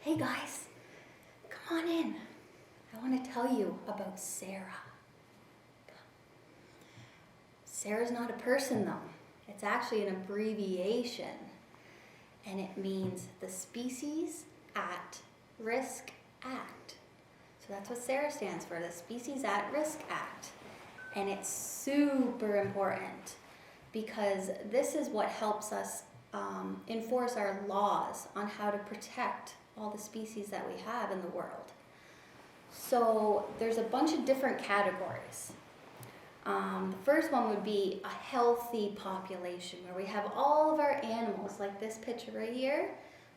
Hey guys, come on in. I want to tell you about Sarah. Sarah's not a person though. It's actually an abbreviation, and it means the Species at Risk Act. So that's what Sarah stands for, the Species at Risk Act. And it's super important because this is what helps us enforce our laws on how to protect all the species that we have in the world. So there's a bunch of different categories. The first one would be a healthy population, where we have all of our animals, like this picture right here.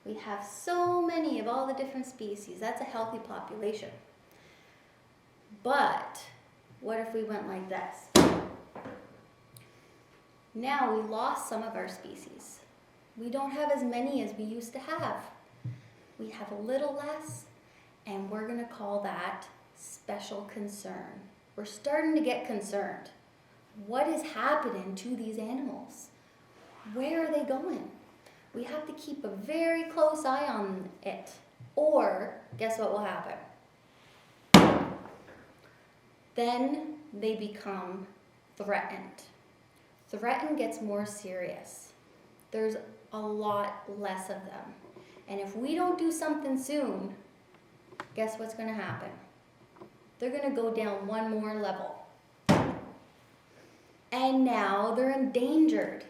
We have so many of all the different species. That's a healthy population. But what if we went like this? Now we lost some of our species. We don't have as many as we used to have. We have a little less, and we're going to call that special concern. We're starting to get concerned. What is happening to these animals? Where are they going? We have to keep a very close eye on it, or guess what will happen? Then they become threatened. Threatened gets more serious. There's a lot less of them. And if we don't do something soon, guess what's going to happen? They're going to go down one more level. And now they're endangered.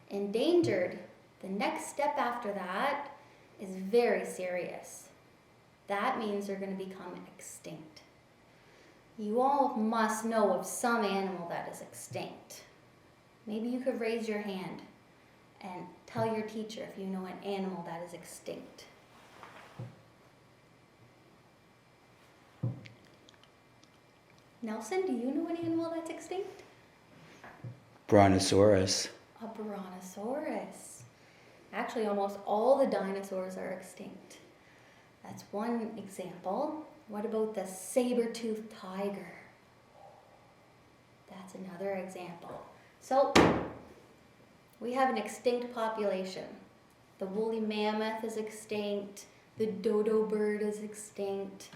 Endangered, the next step after that is very serious. That means they're going to become extinct. You all must know of some animal that is extinct. Maybe you could raise your hand and tell your teacher if you know an animal that is extinct. Nelson, do you know an animal that's extinct? Brontosaurus. A brontosaurus. Actually, almost all the dinosaurs are extinct. That's one example. What about the saber-toothed tiger? That's another example. So, we have an extinct population. The woolly mammoth is extinct. The dodo bird is extinct.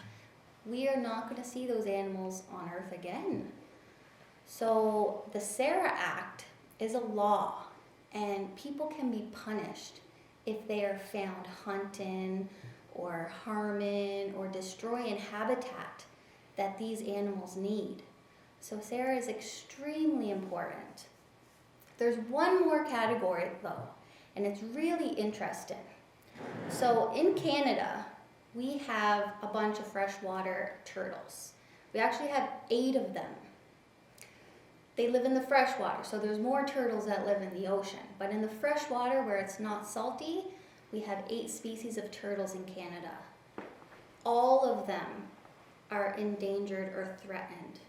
We are not going to see those animals on Earth again. So the SARA Act is a law, and people can be punished if they are found hunting or harming or destroying habitat that these animals need. So SARA is extremely important. There's one more category though, and it's really interesting. So in Canada, we have a bunch of freshwater turtles. We actually have 8 of them. They live in the freshwater, so there's more turtles that live in the ocean. But in the freshwater, where it's not salty, we have 8 species of turtles in Canada. All of them are endangered or threatened.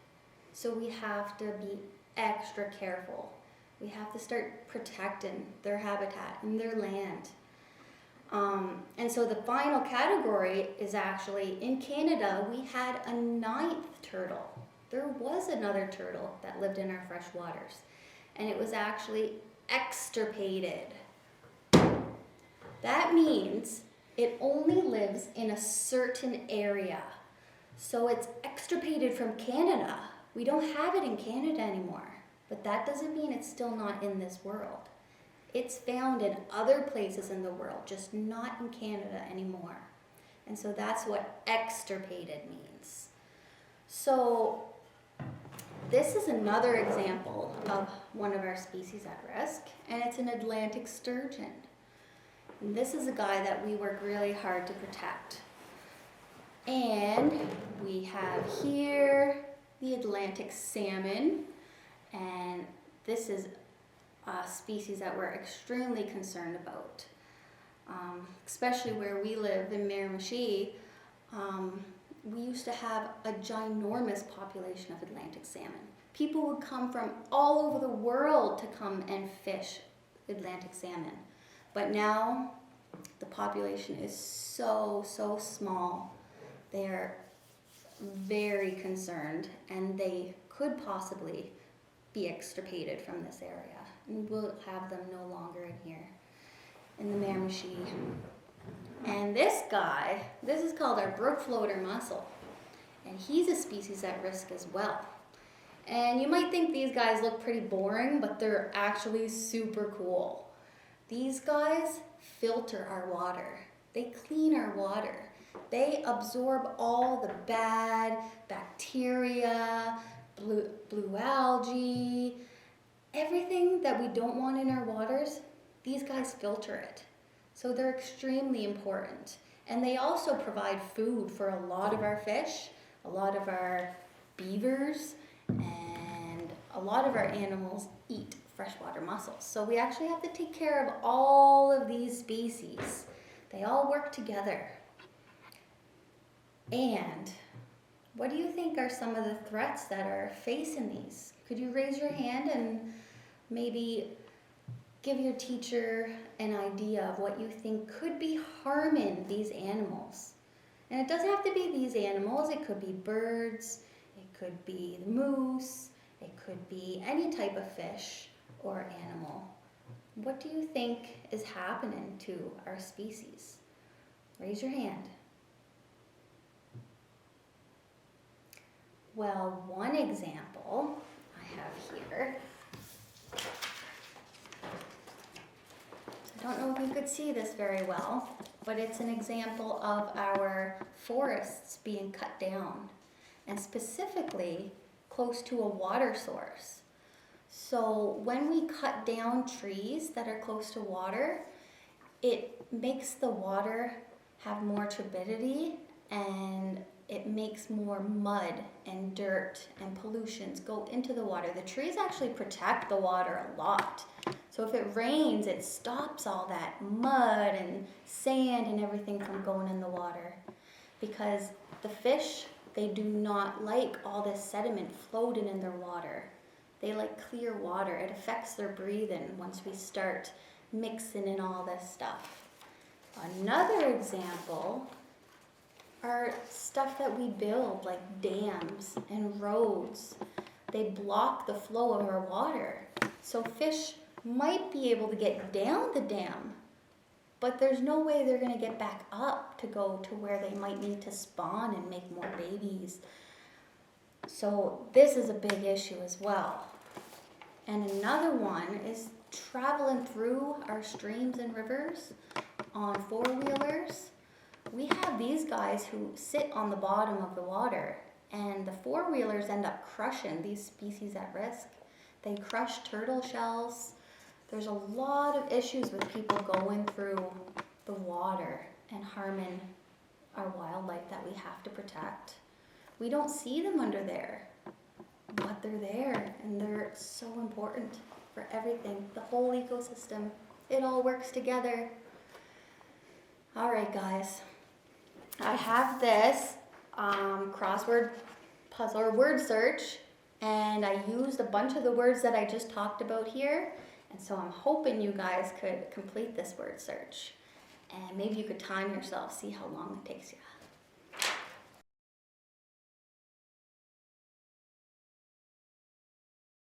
So we have to be extra careful. We have to start protecting their habitat and their land. And so the final category is actually, in Canada, we had a 9th turtle. There was another turtle that lived in our fresh waters, and it was actually extirpated. That means it only lives in a certain area. So it's extirpated from Canada. We don't have it in Canada anymore, but that doesn't mean it's still not in this world. It's found in other places in the world, just not in Canada anymore. And so that's what extirpated means. So this is another example of one of our species at risk, and it's an Atlantic sturgeon. And this is a guy that we work really hard to protect. And we have here the Atlantic salmon, and this is a species that we're extremely concerned about. Especially where we live in Miramichi, we used to have a ginormous population of Atlantic salmon. People would come from all over the world to come and fish Atlantic salmon. But now the population is so small. They're very concerned, and they could possibly be extirpated from this area. And we'll have them no longer in here, in the Miramichi And this guy, this is called our brook floater mussel. And he's a species at risk as well. And you might think these guys look pretty boring, but they're actually super cool. These guys filter our water. They clean our water. They absorb all the bad bacteria, blue algae, everything that we don't want in our waters. These guys filter it. So they're extremely important. And they also provide food for a lot of our fish, a lot of our beavers, and a lot of our animals eat freshwater mussels. So we actually have to take care of all of these species. They all work together. And what do you think are some of the threats that are facing these? Could you raise your hand and maybe give your teacher an idea of what you think could be harming these animals? And it doesn't have to be these animals. It could be birds, it could be the moose, it could be any type of fish or animal. What do you think is happening to our species? Raise your hand. Well, one example I have here. I don't know if you could see this very well, but it's an example of our forests being cut down, and specifically close to a water source. So when we cut down trees that are close to water, it makes the water have more turbidity, and it makes more mud and dirt and pollutions go into the water. The trees actually protect the water a lot. So if it rains, it stops all that mud and sand and everything from going in the water. Because the fish, they do not like all this sediment floating in their water. They like clear water. It affects their breathing once we start mixing in all this stuff. Another example are stuff that we build, like dams and roads. They block the flow of our water. So fish might be able to get down the dam, but there's no way they're going to get back up to go to where they might need to spawn and make more babies. So this is a big issue as well. And another one is traveling through our streams and rivers on four-wheelers. We have these guys who sit on the bottom of the water, and the four-wheelers end up crushing these species at risk. They crush turtle shells. There's a lot of issues with people going through the water and harming our wildlife that we have to protect. We don't see them under there, but they're there, and they're so important for everything, the whole ecosystem. It all works together. All right, guys. I have this crossword puzzle or word search, and I used a bunch of the words that I just talked about here, and so I'm hoping you guys could complete this word search, and maybe you could time yourself, see how long it takes you.